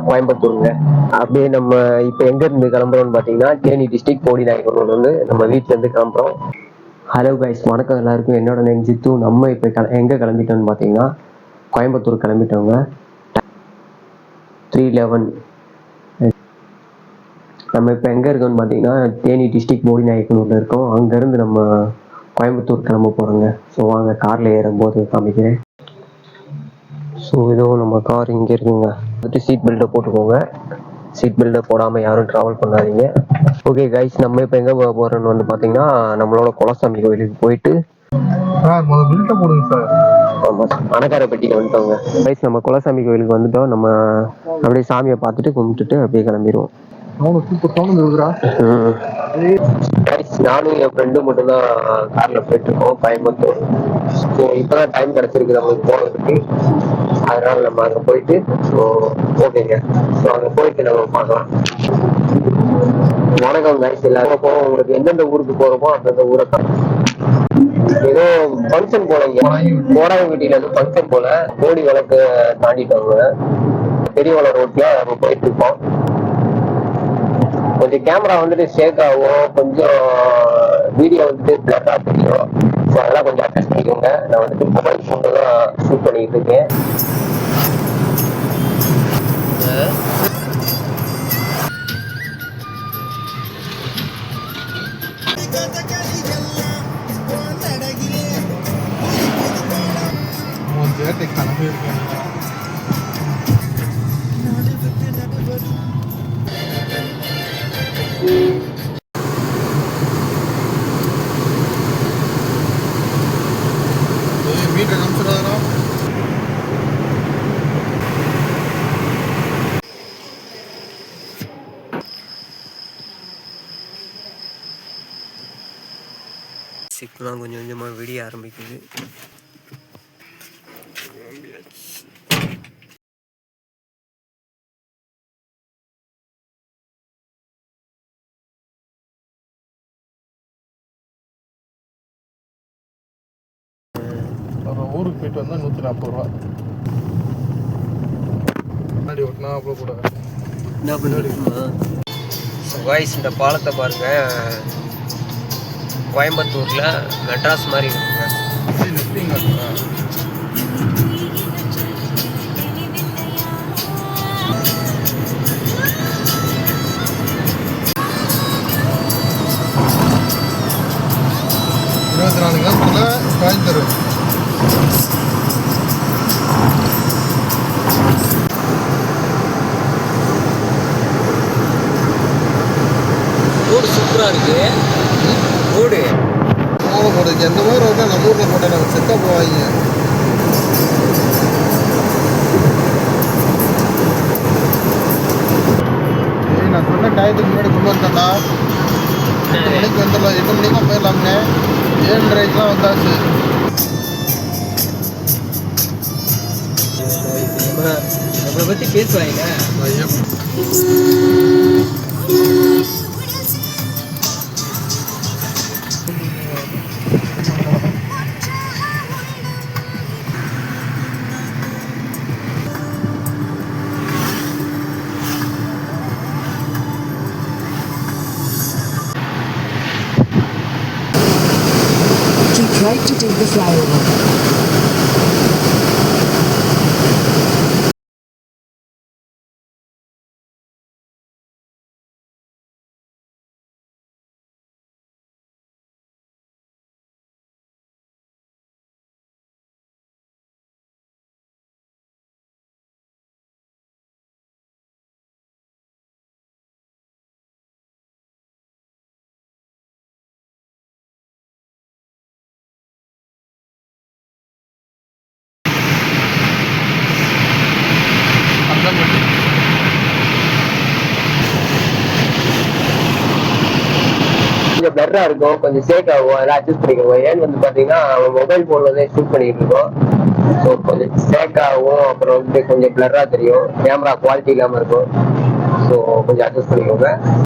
கோயம்புத்தூருங்க. அப்படியே நம்ம இப்போ எங்க இருந்து கிளம்புறோம்னு பார்த்தீங்கன்னா தேனி டிஸ்ட்ரிக்ட் போடிநாயக்கனூர் வந்து நம்ம வீட்டுல இருந்து கிளம்புறோம். ஹலோ கைஸ், வணக்கம் எல்லாருக்கும். என்னோட நேம் ஜித்து. நம்ம இப்போ எங்க கிளம்பிட்டோம்னு பார்த்தீங்கன்னா கோயம்புத்தூர் கிளம்பிட்டோங்க. 3:11. நம்ம இப்போ எங்கே இருக்கோம்னு பார்த்தீங்கன்னா தேனி டிஸ்ட்ரிக்ட் போடிநாயக்கனூரில் இருக்கோம். அங்கேருந்து நம்ம கோயம்புத்தூர் கிளம்ப போகிறோங்க. ஸோ வாங்க காரில் ஏறும்போது காமிக்கிறேன். ஸோ இதோ நம்ம கார் இங்கே இருக்குங்க. வந்துட்டு சீட் பெல்ட்டை போட்டுக்கோங்க. சீட் பெல்ட்டை போடாமல் யாரும் ட்ராவல் பண்ணாதீங்க. ஓகே கைஸ், நம்ம இப்போ எங்கே போக போகிறோன்னு வந்து பார்த்தீங்கன்னா நம்மளோட குலசாமி கோயிலுக்கு போயிட்டு அணக்காரப்பட்டிக்கு வந்துட்டோங்க. கைஸ், நம்ம குலசாமி கோயிலுக்கு வந்துட்டோம். நம்ம அப்படியே சாமியை பார்த்துட்டு கும்பிட்டுட்டு அப்படியே கிளம்பிடுவோம். நானும் என் ஃப்ரெண்டும் மட்டும் தான் கார்ல போயிட்டு இருக்கோம் கோயம்புத்தூர். ஸோ இப்பதான் டைம் கிடைச்சிருக்கு நம்மளுக்கு போனதுக்கு. அதனால நம்ம அங்க போயிட்டு ஸோ ஓகேங்க. ஸோ அங்க போயிட்டு நம்ம பார்க்கலாம். வணக்கம் கைஸ், எல்லாரும் போவோம். உங்களுக்கு எந்தெந்த ஊருக்கு போறோமோ அந்தந்த ஊரை ஏதோ ஃபங்க்ஷன் போலங்க. கோடாயம்பட்டியில இருந்து ஃபங்க்ஷன் போல கோடி வழக்கு தாண்டிட்டவங்க பெரியவள ரோட்ல நம்ம போயிட்டு இருக்கோம். கொஞ்சம் கேமரா வந்துட்டு ஷேக் ஆகும், கொஞ்சம் வீடியோ வந்துட்டு பிளட்டா தெரியும். ஸோ அதெல்லாம் கொஞ்சம் அட்ஜஸ்ட் பண்ணிக்கோங்க. நான் வந்துட்டு மொபைல் ஃபோன்ல தான் ஷூட் பண்ணிட்டு இருக்கேன். இப்போதான் கொஞ்சம் கொஞ்சமாக விடிய ஆரம்பிக்குது. ஊருக்கு போயிட்டு வந்தால் 140 ரூபா. முன்னாடி ஓட்டினா அவ்வளோ கூட என்ன பண்ணுறீங்களா? வாய்ஸ் இந்த பாலத்தை பாருங்க, கோயம்புத்தூர்ல மெட்ராஸ் மாதிரி இருக்குங்க. கோயம்புத்தூர் ரோடு சூப்பராக இருக்கு. ரோடு போடுறதுக்கு எந்த மாதிரி ரோட்டா நம்ம ஊரில் போட்டால் நம்ம செத்தாக போவாங்க. நான் சொன்ன டயத்துக்கு முன்னாடி கொண்டு வந்தேன்டா. 8 மணிக்கு வந்துடலாம், 8 மணிக்கும் போயிடலாமுங்க. 7:30க்குலாம் வந்தாச்சு. நம்மளை பற்றி பேசுவாங்க. Tried to take the flyover. கொஞ்சம் பெட்டரா இருக்கும், கொஞ்சம் சேக் ஆகும். அதெல்லாம் அட்ஜஸ்ட் பண்ணிக்கோங்க. ஏன்னு வந்து பாத்தீங்கன்னா மொபைல் போன்ல தான் ஷூட் பண்ணிட்டு இருக்கோம். ஸோ கொஞ்சம் சேக் ஆகும், அப்புறம் வந்து கொஞ்சம் பிளரா தெரியும், கேமரா குவாலிட்டி இல்லாம இருக்கும். ஸோ கொஞ்சம் அட்ஜஸ்ட் பண்ணிக்கோங்க.